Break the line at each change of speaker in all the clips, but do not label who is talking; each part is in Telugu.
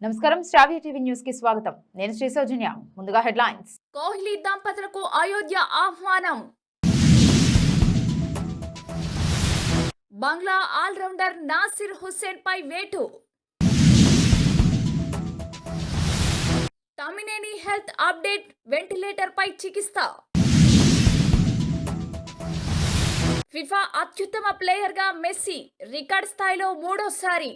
నమస్కారం. శ్రావ్య టీవీ న్యూస్ కి స్వాగతం. నేను శ్రీ సౌజన్య. ముందుగా హెడ్లైన్స్.
కోహ్లీ దంపతులకు అయోధ్య ఆహ్వానం. బంగ్లా ఆల్రౌండర్ నాసిర్ హుస్సేన్ పై వేటు. తమ్మినేని హెల్త్ అప్డేట్, వెంటిలేటర్ పై చికిత్స. ఫిఫా అత్యుత్తమ ప్లేయర్ గా మెస్సీ రికార్డ్ స్థాయిలో మూడోసారి.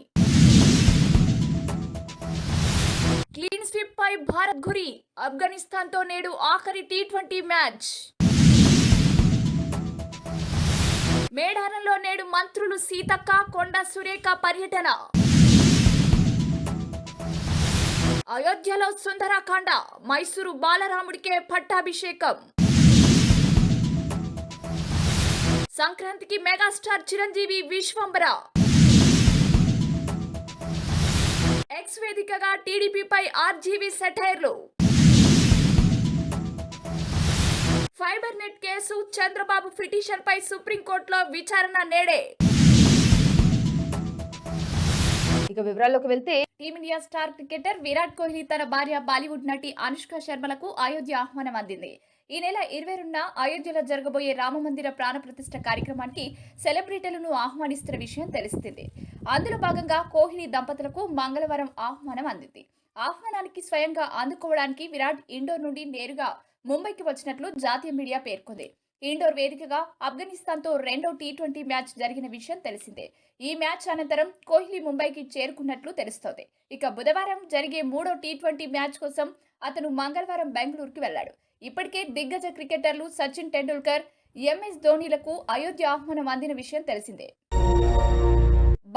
క్లీన్ స్వీప్ పై భారత్ గురి. ఆఫ్ఘనిస్తాన్ తో నేడు ఆఖరి టీ20 మ్యాచ్. మేడారంలో నేడు మంత్రులు సీతక్క, కొండ సురేఖ పర్యటన. అయోధ్యలో సుందరకాండ, మైసూరు బాలరాముడికే పట్టాభిషేకం. సంక్రాంతికి మెగాస్టార్ చిరంజీవి విశ్వంబర. ఎక్స్ వేదికగా టీడీపీపై ఆర్జీవీ సెటైర్లు. Fiber net case, Chandrababu petition పై సుప్రీంకోర్టులో విచారణ నేడే.
ఇక వివరాల్లోకి వెళ్తే,
team India star cricketer Virat Kohli తన భార్య బాలీవుడ్ నటి అనుష్క శర్మలకు అయోధ్య ఆహ్వానం అందింది. ఈ నెల 22న అయోధ్యలో జరగబోయే రామమందిర ప్రాణప్రతిష్ఠ కార్యక్రమానికి సెలబ్రిటీలను ఆహ్వానిస్తున్న విషయం తెలిసిందే. అందులో భాగంగా కోహ్లీ దంపతులకు మంగళవారం ఆహ్వానం అందింది. ఆహ్వానానికి స్వయంగా అందుకోవడానికి విరాట్ ఇండోర్ నుండి నేరుగా ముంబైకి వచ్చినట్లు జాతీయ మీడియా పేర్కొంది. ఇండోర్ వేదికగా ఆఫ్ఘనిస్తాన్ తో రెండో టీ20 మ్యాచ్ జరిగిన విషయం తెలిసిందే. ఈ మ్యాచ్ అనంతరం కోహ్లీ ముంబైకి చేరుకున్నట్లు తెలుస్తోంది. ఇక బుధవారం జరిగే మూడో టీ20 మ్యాచ్ కోసం అతను మంగళవారం బెంగళూరుకు వెళ్లాడు. ఇప్పటికే దిగ్గజ క్రికెటర్లు సచిన్ టెండూల్కర్, ఎంఎస్ ధోనీలకు అయోధ్య ఆహ్వానం అందిన విషయం తెలిసిందే.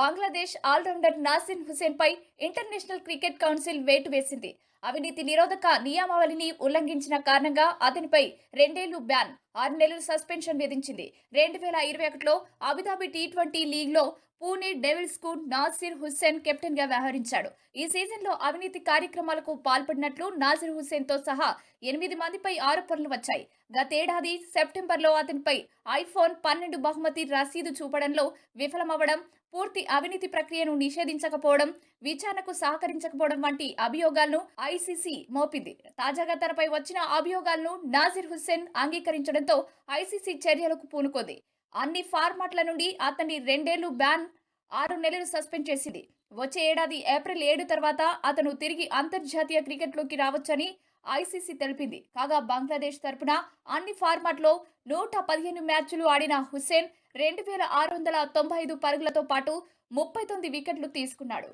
బంగ్లాదేశ్ ఆల్రౌండర్ నాసిర్ హుస్సేన్ పై ఇంటర్నేషనల్ క్రికెట్ కౌన్సిల్ వేటు వేసింది. అవినీతి నిరోధక నియమావళిని ఉల్లంఘించిన కారణంగా అతనిపై 2 ఏళ్లు బ్యాన్, 6 నెలలు సస్పెన్షన్ విధించింది. 2021లో అబుదాబి టీ20 లీగ్లో పూణే డెవిల్స్ కు నాసిర్ హుస్సేన్ కెప్టెన్ గా వ్యవహరించాడు. ఈ సీజన్లో అవినీతి కార్యక్రమాలకు పాల్పడినట్లు నాసిర్ హుస్సేన్ తో సహా 8 మందిపై ఆరోపణలు వచ్చాయి. గతేడాది సెప్టెంబర్లో అతనిపై ఐఫోన్ 12 బహుమతి రసీదు చూపడంలో విఫలమవ్వడం, పూర్తి అవినీతి ప్రక్రియను నిషేధించకపోవడం, విచారణకు సహకరించకపోవడం వంటి అభియోగాలను ఐసీసీ మోపింది. తాజాగా తనపై వచ్చిన అభియోగాలను నాసిర్ హుస్సేన్ అంగీకరించడంతో ఐసీసీ చర్యలకు పూనుకుంది. అన్ని ఫార్మాట్ల నుండి అతన్ని 2 ఏళ్లు బ్యాన్, 6 నెలలు సస్పెండ్ చేసింది. వచ్చే ఏడాది ఏప్రిల్ 7 తర్వాత అతను తిరిగి అంతర్జాతీయ క్రికెట్లోకి రావచ్చని ఐసీసీ తెలిపింది. కాగా బంగ్లాదేశ్ తరపున అన్ని ఫార్మాట్లో 115 మ్యాచ్లు ఆడిన హుస్సేన్ 2695 పరుగులతో పాటు 39 వికెట్లు తీసుకున్నాడు.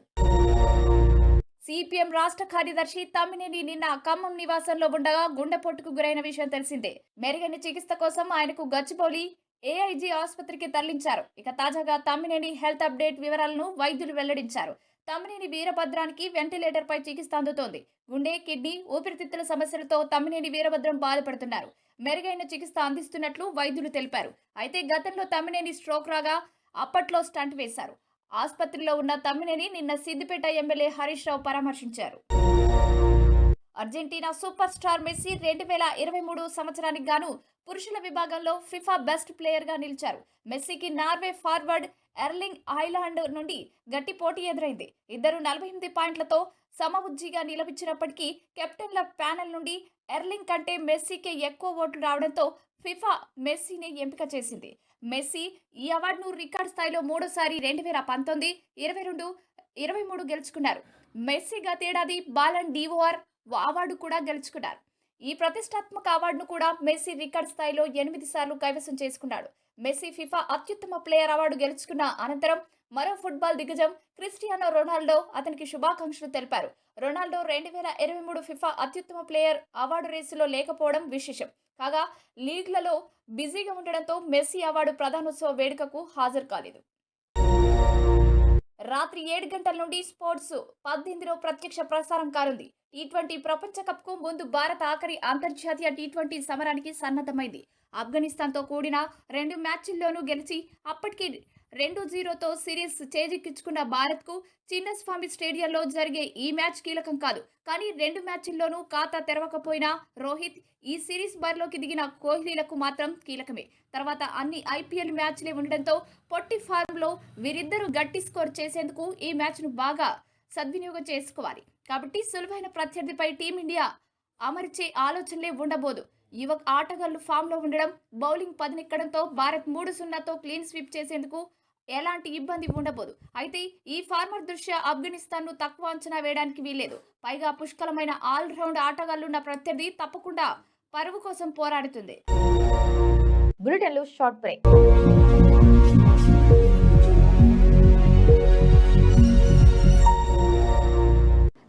సిపిఎం రాష్ట్ర కార్యదర్శి తమ్మినేని నిన్న ఖమ్మం నివాసంలో ఉండగా గుండెపోటుకు గురైన విషయం తెలిసిందే. మెరుగైన చికిత్స కోసం ఆయనకు గచ్చిబౌలి ఏఐజీ ఆసుపత్రికి తరలించారు. ఇక తాజాగా తమ్మినేని హెల్త్ అప్డేట్ వివరాలను వైద్యులు వెల్లడించారు. తమ్మినేని వీరభద్రానికి వెంటిలేటర్ పై చికిత్స అందుతోంది. గుండె, కిడ్నీ, ఊపిరితిత్తుల సమస్యలతో తమ్మినేని వీరభద్రం బాధపడుతున్నారు. మెరుగైన చికిత్స అందిస్తున్నట్లు వైద్యులు తెలిపారు. అయితే గతంలో తమ్మినేని స్ట్రోక్ రాగా అప్పట్లో స్టంట్ వేశారు. ఆసుపత్రిలో ఉన్న తమ్మినేని నిన్న సిద్దిపేట ఎమ్మెల్యే హరీష్ రావు పరామర్శించారు. అర్జెంటీనా సూపర్ స్టార్ మెస్సీ 2023 సంవత్సరానికి గాను పురుషుల విభాగంలో ఫిఫా బెస్ట్ ప్లేయర్ గా నిలిచారు. మెస్సీకి నార్వే ఫార్వర్డ్ ఎర్లింగ్ హాలాండ్ నుండి గట్టి పోటీ ఎదురైంది. ఇద్దరు 48 పాయింట్లతో సమవుజ్జిగా నిలవించినప్పటికీ కెప్టెన్ల ప్యానెల్ నుండి ఎర్లింగ్ కంటే మెస్సీకే ఎక్కువ ఓట్లు రావడంతో ఫిఫా మెస్సీని ఎంపిక చేసింది. మెస్సీ ఈ అవార్డును రికార్డ్ స్థాయిలో మూడోసారి 2019, 22, 23 గెలుచుకున్నారు. మెస్సీ గతేడాది బాలన్ డివోర్ అవార్డు కూడా గెలుచుకున్నారు. ఈ ప్రతిష్టాత్మక అవార్డును కూడా మెస్సీ రికార్డ్ స్థాయిలో 8 సార్లు కైవసం చేసుకున్నాడు. మెస్సీ ఫిఫా అత్యుత్తమ ప్లేయర్ అవార్డు గెలుచుకున్న అనంతరం మరో ఫుట్బాల్ దిగ్గజం క్రిస్టియానో రొనాల్డో అతనికి శుభాకాంక్షలు తెలిపారు. రొనాల్డో 2023 ఫిఫా అత్యుత్తమ ప్లేయర్ అవార్డు రేసులో లేకపోవడం విశేషం. కాగా లీగ్లలో బిజీగా ఉండడంతో మెస్సీ అవార్డు ప్రధానోత్సవ వేడుకకు హాజరు కాలేదు. రాత్రి 7 గంటల నుండి స్పోర్ట్స్ 18లో ప్రత్యక్ష ప్రసారం కానుంది. టీ20 ప్రపంచ కప్ కు ముందు భారత్ ఆఖరి అంతర్జాతీయ టీ20 సమరానికి సన్నద్ధమైంది. ఆఫ్ఘనిస్తాన్ తో కూడిన 2 మ్యాచ్ల్లోనూ గెలిచి అప్పటికి 2-0తో సిరీస్ చేజిక్కించుకున్న భారత్ కు చిన్నస్వామి స్టేడియంలో జరిగే ఈ మ్యాచ్ కీలకం కాదు. కానీ 2 మ్యాచ్ల్లోనూ ఖాతా తెరవకపోయినా రోహిత్, ఈ సిరీస్ బరిలోకి దిగిన కోహ్లీలకు మాత్రం కీలకమే. తర్వాత అన్ని ఐపీఎల్ మ్యాచ్లే ఉండడంతో పొట్టి ఫార్మ్ లో వీరిద్దరూ గట్టి స్కోర్ చేసేందుకు ఈ మ్యాచ్ ను బాగా సద్వినియోగం చేసుకోవాలి. కాబట్టి సులువైన ప్రత్యర్థిపై టీమిండియా అమర్చే ఆలోచనలే ఉండబోదు. యువ ఆటగాళ్లు ఫామ్లో ఉండడం, బౌలింగ్ పదునెక్కడంతో భారత్ 3-0తో క్లీన్ స్వీప్ చేసేందుకు ఎలాంటి ఇబ్బంది ఉండబోదు. అయితే ఈ ఫార్మర్ దృష్ట్యా ఆఫ్ఘనిస్తాన్ను తక్కువ అంచనా వేయడానికి వీల్లేదు. పైగా పుష్కలమైన ఆల్రౌండ్ ఆటగాళ్లున్న ప్రత్యర్థి తప్పకుండా పరువు కోసం పోరాడుతుంది.
బులెటిన్లో షార్ట్ బ్రేక్.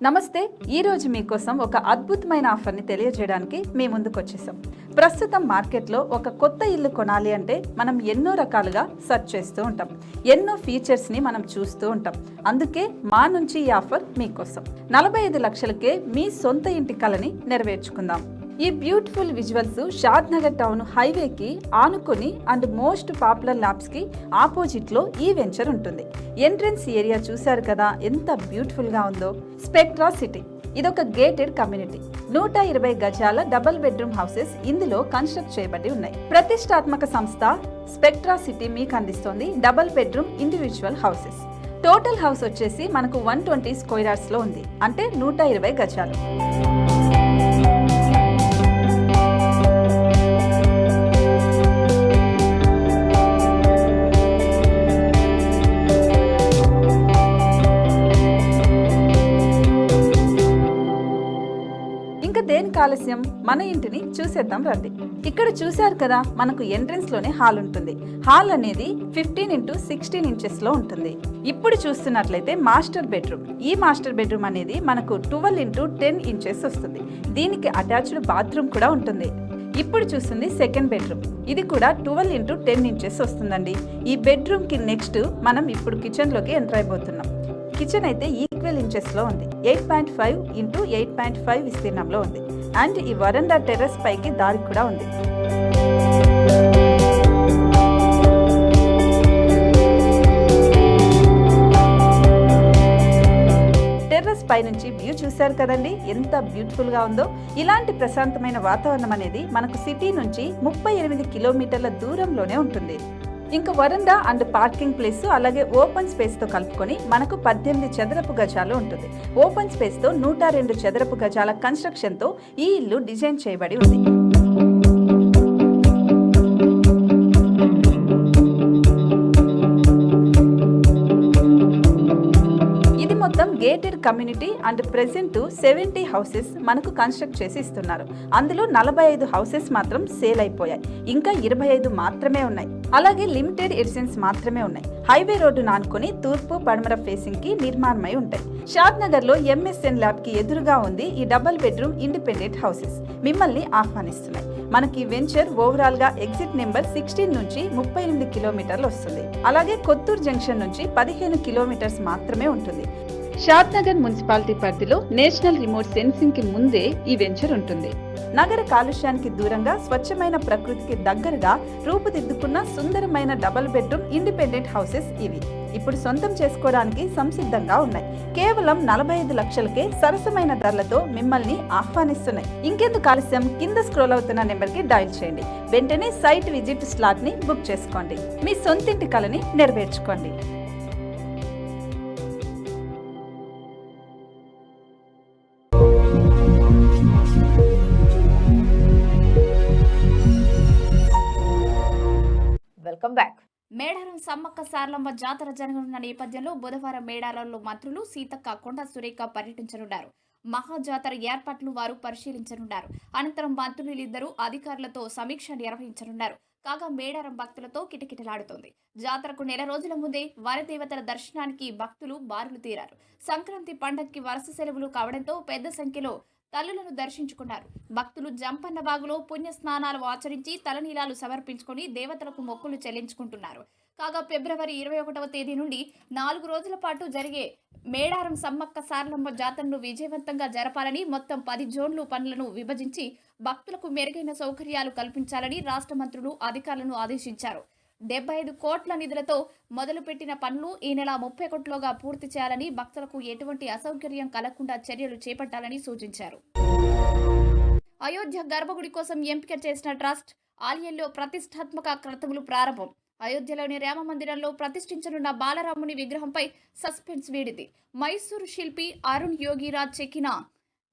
నమస్తే. ఈరోజు మీకోసం ఒక అద్భుతమైన ఆఫర్ని తెలియజేయడానికి మీ ముందుకు వచ్చేసాం. ప్రస్తుతం మార్కెట్లో ఒక కొత్త ఇల్లు కొనాలి అంటే మనం ఎన్నో రకాలుగా సెర్చ్ చేస్తూ ఉంటాం, ఎన్నో ఫీచర్స్ని మనం చూస్తూ ఉంటాం. అందుకే మా నుంచి ఈ ఆఫర్ మీకోసం. 45 లక్షలకే మీ సొంత ఇంటి కలని నెరవేర్చుకుందాం. ఈ బ్యూటిఫుల్ విజువల్స్ షాద్ నగర్ టౌన్ హైవేకి ఆనుకొని అండ్ మోస్ట్ పాపులర్ ల్యాబ్స్కి ఆపోజిట్లో ఈ వెంచర్ ఉంటుంది. ఎంట్రన్స్ ఏరియా చూశారు కదా ఎంత బ్యూటిఫుల్గా ఉందో. స్పెక్ట్రా సిటీ ఇదొక గేటెడ్ కమ్యూనిటీ. 120 గజాల డబుల్ బెడ్రూమ్ హౌసెస్ ఇందులో కన్స్ట్రక్ట్ చేయబడి ఉన్నాయి. ప్రతిష్టాత్మక సంస్థ స్పెక్ట్రా సిటీ మీకు అందిస్తోంది double bedroom individual houses. Total house వచ్చేసి మనకు 120 స్క్వేర్ యార్డ్స్ లో ఉంది, అంటే 120 గజాలు. దేనికి ఆలస్యం, మన ఇంటిని చూసేద్దాం రండి. ఇక్కడ చూశారు కదా, మనకు ఎంట్రన్స్ లోనే హాల్ ఉంటుంది. హాల్ అనేది 15x16 ఇంచెస్ లో ఉంటుంది. ఇప్పుడు చూస్తున్నట్లయితే మాస్టర్ బెడ్రూమ్. ఈ మాస్టర్ బెడ్రూమ్ అనేది మనకు 12x10 ఇంచెస్ వస్తుంది. దీనికి అటాచ్డ్ బాత్రూమ్ కూడా ఉంటుంది. ఇప్పుడు చూస్తుంది సెకండ్ బెడ్రూమ్. ఇది కూడా 12x10 ఇంచెస్ వస్తుందండి. ఈ బెడ్రూమ్ కి నెక్స్ట్ మనం ఇప్పుడు కిచెన్ లోకి ఎంటర్ అయిపోతున్నాం. కిచెన్ అయితే ఈక్వల్ ఇంచెస్ లో ఉంది. 8.5x8.5 విస్తీర్ణంలో ఉంది. అండ్ ఈ వరండా టెర్రస్ పైకి దారి కూడా ఉంది. టెర్రస్ పై నుంచి వ్యూ చూశారు కదండి, ఎంత బ్యూటిఫుల్ గా ఉందో. ఇలాంటి ప్రశాంతమైన వాతావరణం అనేది మనకు సిటీ నుంచి 38 కిలోమీటర్ల దూరంలోనే ఉంటుంది. ఇంకా వరండా అండ్ పార్కింగ్ ప్లేస్ అలాగే ఓపెన్ స్పేస్ తో కలుపుకొని మనకు 18 చదరపు గజాలు ఉంటుంది. ఓపెన్ స్పేస్ తో 102 చదరపు గజాల కన్స్ట్రక్షన్ తో ఈ ఇల్లు డిజైన్ చేయబడి ఉంది. మొత్తం gated community and present 70 houses మనకు కన్స్ట్రక్ట్ చేసి ఇస్తున్నారు. అందులో 45 హౌసెస్ మాత్రం సేల్ అయిపోయాయి. ఇంకా 25 మాత్రమే ఉన్నాయి. అలాగే లిమిటెడ్ ఎడిషన్స్ మాత్రమే ఉన్నాయి. హైవే రోడ్డు నానుకొని తూర్పు పడమర ఫేసింగ్ కి నిర్మాణమై ఉంటాయి. షాద్ నగర్ లో MSN ల్యాబ్ కి ఎదురుగా ఉంది ఈ డబుల్ బెడ్రూమ్ ఇండిపెండెంట్ హౌసెస్ మిమ్మల్ని ఆహ్వానిస్తున్నాయి. మనకి వెంచర్ ఓవరాల్ గా ఎగ్జిట్ నెంబర్ 16 నుంచి 38 కిలోమీటర్లు వస్తుంది. అలాగే కొత్తూరు జంక్షన్ నుంచి 15 కిలోమీటర్స్ మాత్రమే ఉంటుంది. షాద్ నగర్ మున్సిపాలిటీ పరిధిలో నేషనల్ రిమోట్ సెన్సింగ్ కి ముందే ఈ వెంచర్ ఉంటుంది. నగర కాలుష్యానికి దూరంగా స్వచ్ఛమైన ప్రకృతికి దగ్గరగా రూపుదిద్దుకున్న సుందరమైన డబుల్ బెడ్రూమ్ ఇండిపెండెంట్ హౌసెస్ ఇవి. ఇప్పుడు సొంతం చేసుకోవడానికి సంసిద్ధంగా ఉన్నాయి. కేవలం 45 లక్షలకే సరసమైన ధరలతో మిమ్మల్ని ఆహ్వానిస్తున్నాయి. ఇంకెందుకు ఆలస్యం, కింద స్క్రోల్ అవుతున్న నెంబర్ కి డయల్ చేయండి. వెంటనే సైట్ విజిట్ స్లాట్ ని బుక్ చేసుకోండి. మీ సొంతింటి కలని నెరవేర్చుకోండి.
Welcome back.
మేడారం సమ్మక్క సారలమ్మ జాతర జరగనున్న నేపథ్యంలో బుధవారం మేడారంలో మంత్రులు సీతక్క, కొండ సురేఖ పర్యటించనున్నారు. మహాజాతర ఏర్పాట్లు వారు పరిశీలించనున్నారు. అనంతరం మంత్రులిద్దరూ అధికారులతో సమీక్ష నిర్వహించనున్నారు. కాగా మేడారం భక్తులతో కిటకిటలాడుతోంది. జాతరకు నెల రోజుల ముందే వరదేవతల దర్శనానికి భక్తులు బారులు తీరారు. సంక్రాంతి పండగకి వరుస సెలవులు కావడంతో పెద్ద సంఖ్యలో తల్లులను దర్శించుకున్నారు. భక్తులు జంపన్న బాగులో పుణ్య స్నానాలు ఆచరించి తలనీలాలు సమర్పించుకొని దేవతలకు మొక్కులు చెల్లించుకుంటున్నారు. కాగా ఫిబ్రవరి 21వ తేదీ నుండి 4 రోజుల పాటు జరిగే మేడారం సమ్మక్క సారలమ్మ జాతరను విజయవంతంగా జరపాలని మొత్తం 10 జోన్లు పనులను విభజించి భక్తులకు మెరుగైన సౌకర్యాలు కల్పించాలని రాష్ట్ర మంత్రులు అధికారులను ఆదేశించారు. 75 కోట్ల నిధులతో మొదలుపెట్టిన పనులు ఈ నెల 31లోగా పూర్తి చేయాలని, భక్తులకు ఎటువంటి అసౌకర్యం కలగకుండా చర్యలు చేపట్టాలని సూచించారు. అయోధ్య గర్భగుడి కోసం ఎంపిక చేసిన ట్రస్ట్ ఆలయంలో ప్రతిష్టాత్మక క్రతువులు ప్రారంభం. అయోధ్యలోని రామ మందిరంలో ప్రతిష్ఠించనున్న బాలరాముని విగ్రహంపై సస్పెన్స్ వీడింది. మైసూరు శిల్పి అరుణ్ యోగిరాజ్ చెక్కిన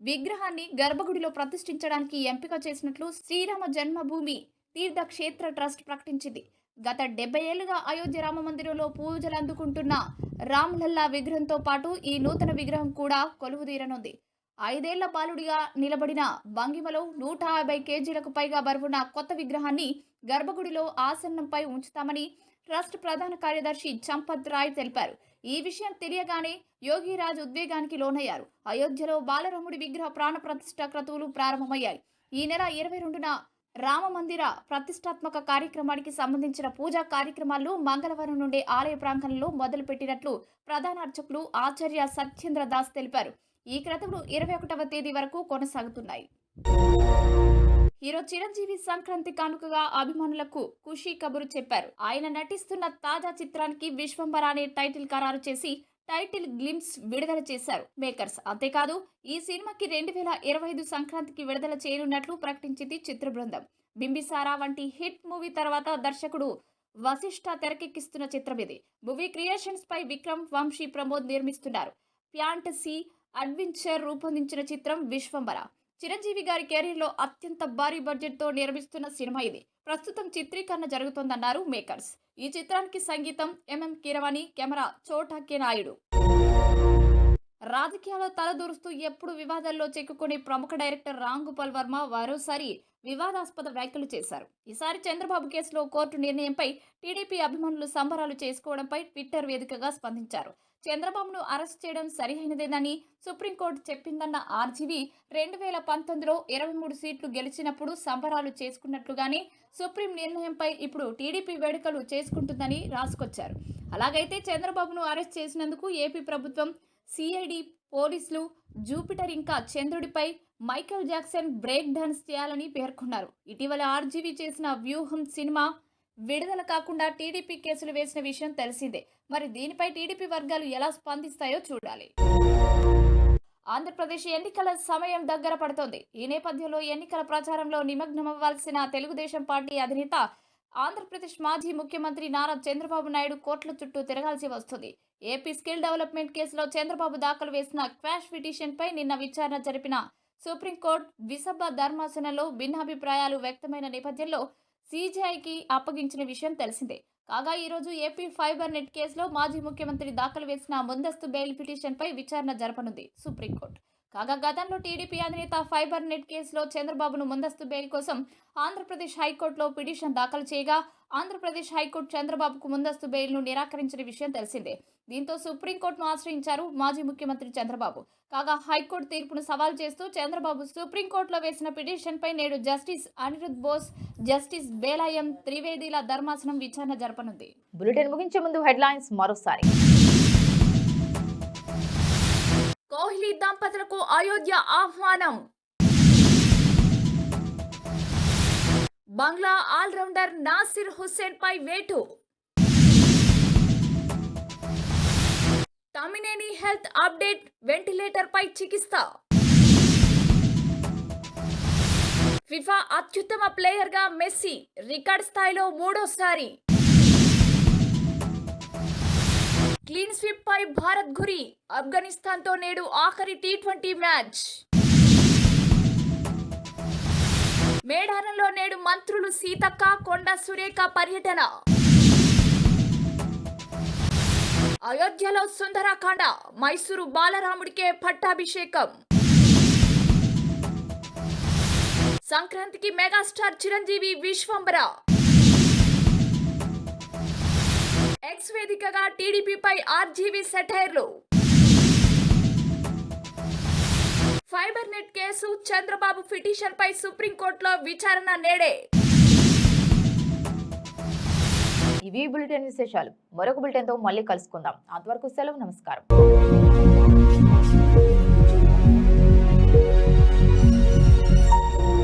విగ్రహాన్ని గర్భగుడిలో ప్రతిష్ఠించడానికి ఎంపిక చేసినట్లు శ్రీరామ జన్మభూమి తీర్థక్షేత్ర ట్రస్ట్ ప్రకటించింది. గత 70 ఏళ్లుగా అయోధ్య రామ మందిరంలో పూజలు అందుకుంటున్న రామ్లల్లా విగ్రహంతో పాటు ఈ నూతన విగ్రహం కూడా కొలువుదీరనుంది. 5 ఏళ్ల బాలుడిగా నిలబడిన భంగిమలో 150 కేజీలకు పైగా బరువున్న కొత్త విగ్రహాన్ని గర్భగుడిలో ఆసనంపై ఉంచుతామని ట్రస్ట్ ప్రధాన కార్యదర్శి చంపత్ రాయ్ తెలిపారు. ఈ విషయం తెలియగానే యోగిరాజ్ ఉద్వేగానికి లోనయ్యారు. అయోధ్యలో బాలరాముడి విగ్రహ ప్రాణ ప్రతిష్ఠ క్రతువులు ప్రారంభమయ్యాయి. ఈ నెల 22న రామ మందిర ప్రతిష్టాత్మక కార్యక్రమానికి సంబంధించిన పూజా కార్యక్రమాలు మంగళవారం నుండి ఆలయ ప్రాంగణంలో మొదలుపెట్టినట్లు ప్రధాన అర్చకులు ఆచార్య సత్యేంద్ర దాస్ తెలిపారు. ఈ క్రతువులు 21వ తేదీ వరకు కొనసాగుతున్నాయి. హీరో చిరంజీవి సంక్రాంతి కానుకగా అభిమానులకు ఖుషీ కబురు చెప్పారు. ఆయన నటిస్తున్న తాజా చిత్రానికి విశ్వంబర అనే టైటిల్ ఖరారు చేసి టైటిల్ గ్లింప్స్ విడుదల చేశారు మేకర్స్. అంతేకాదు ఈ సినిమాకి 2025 సంక్రాంతికి విడుదల చేయనున్నట్లు ప్రకటించింది చిత్ర బృందం. బింబిసారా వంటి హిట్ మూవీ తర్వాత దర్శకుడు వశిష్ఠ తెరకెక్కిస్తున్న చిత్రం ఇది. మూవీ క్రియేషన్స్ పై విక్రమ్ వంశీ ప్రమోద్ నిర్మిస్తున్నారు. ఫ్యాంటసీ అడ్వెంచర్ రూపొందించిన చిత్రం విశ్వంబర. చిరంజీవి గారి కెరీర్ లో అత్యంత భారీ బడ్జెట్ తో నిర్మిస్తున్న సినిమా ఇది. ప్రస్తుతం చిత్రీకరణ జరుగుతోందన్నారు మేకర్స్. ఈ చిత్రానికి సంగీతం ఎంఎం కీరవాణి, కెమెరా చోటా కె నాయుడు. రాజకీయాల్లో తలదూరుస్తూ ఎప్పుడు వివాదాల్లో చిక్కుకునే ప్రముఖ డైరెక్టర్ రామ్ గోపాల్ వర్మ మరోసారి వివాదాస్పద వ్యాఖ్యలు చేశారు. ఈసారి చంద్రబాబు కేసులో కోర్టు నిర్ణయంపై టీడీపీ అభిమానులు సంబరాలు చేసుకోవడంపై ట్విట్టర్ వేదికగా స్పందించారు. చంద్రబాబును అరెస్ట్ చేయడం సరిహైనదేనని సుప్రీంకోర్టు చెప్పిందన్న ఆర్జీవీ 2019లో 23 సీట్లు గెలిచినప్పుడు సంబరాలు చేసుకున్నట్లుగానే సుప్రీం నిర్ణయంపై ఇప్పుడు టీడీపీ వేడుకలు చేసుకుంటుందని రాసుకొచ్చారు. అలాగైతే చంద్రబాబును అరెస్ట్ చేసినందుకు ఏపీ ప్రభుత్వం, సిఐడి, పోలీసులు జూపిటర్ ఇంకా చంద్రుడిపై మైకేల్ జాక్సన్ బ్రేక్ డాన్స్ చేయాలని పేర్కొన్నారు. ఇటీవల ఆర్జీవీ చేసిన వ్యూహం సినిమా విడుదల కాకుండా టీడీపీ కేసులు వేసిన విషయం తెలిసిందే. మరి దీనిపై టీడీపీ వర్గాలు ఎలా స్పందిస్తాయో చూడాలి. ఆంధ్రప్రదేశ్ ఎన్నికల సమయం దగ్గర పడుతోంది. ఈ నేపథ్యంలో ఎన్నికల ప్రచారంలో నిమగ్నమవ్వాల్సిన తెలుగుదేశం పార్టీ అధినేత ఆంధ్రప్రదేశ్ మాజీ ముఖ్యమంత్రి నారా చంద్రబాబు నాయుడు కోర్టుల చుట్టూ తిరగాల్సి వస్తుంది. ఏపీ స్కిల్ డెవలప్మెంట్ కేసులో చంద్రబాబు దాఖలు వేసిన క్వాష్ పిటిషన్పై నిన్న విచారణ జరిపిన సుప్రీంకోర్టు విసభ ధర్మాసనంలో భిన్నాభిప్రాయాలు వ్యక్తమైన నేపథ్యంలో సీజీఐకి అప్పగించిన విషయం తెలిసిందే. కాగా ఈరోజు ఏపీ ఫైబర్ నెట్ కేసులో మాజీ ముఖ్యమంత్రి దాఖలు వేసిన ముందస్తు బెయిల్ పిటిషన్పై విచారణ జరపనుంది సుప్రీంకోర్టు. కాగా గతంలో టీడీపీ అధినేత ఫైబర్ నెట్ కేసులో చంద్రబాబును ముందస్తు బెయిల్ కోసం ఆంధ్రప్రదేశ్ హైకోర్టులో పిటిషన్ దాఖలు చేయగా ఆంధ్రప్రదేశ్ హైకోర్టు చంద్రబాబుకు ముందస్తు బెయిల్ను నిరాకరించిన విషయం తెలిసిందే. దీంతో సుప్రీంకోర్టును ఆశ్రయించారు మాజీ ముఖ్యమంత్రి చంద్రబాబు. కాగా హైకోర్టు తీర్పును సవాల్ చేస్తూ చంద్రబాబు సుప్రీంకోర్టులో వేసిన పిటిషన్పై నేడు జస్టిస్ అనిరుద్ బోస్, జస్టిస్ బేలాయం త్రివేదీల ధర్మాసనం విచారణ జరపనుంది.
బులెటిన్ ముగించే ముందు హెడ్లైన్స్ మరోసారి.
కోహ్లీ దంపతులకు అయోధ్య ఆహ్వానం. బంగ్లా ఆల్రౌండర్ నాసిర్ హుస్సేన్ పై వేటు. తమ్మినేని హెల్త్ అప్డేట్, వెంటిలేటర్ పై చికిత్స. ఫిఫా అత్యుత్తమ ప్లేయర్ గా మెస్సీ రికార్డ్ స్థాయిలో 3వ క్లీన్ స్వీప్ పై భారత్ గురి. ఆఫ్ఘనిస్తాన్ తో నేడు ఆఖరి టీ20 మ్యాచ్. మేడారంలో నేడు మంత్రులు సీతక్క, కొండ సురేఖ పర్యటన. అయోధ్యలో సుందరకాండ, మైసూరు బాలరాముడికే పట్టాభిషేకం. సంక్రాంతికి మెగాస్టార్ చిరంజీవి విశ్వంబర. ఎక్స్ వేదికగా టీడీపీపై ఆర్జీవీ సెటైర్లు. Fiber net case, Chandrababu petition పై సుప్రీంకోర్టులో విచారణ నేడే.
ఇవి బులెటిన్ విశేషాలు. మరొక బులెటిన్తో మళ్ళీ కలుసుకుందాం. అంతవరకు సెలవు. నమస్కారం.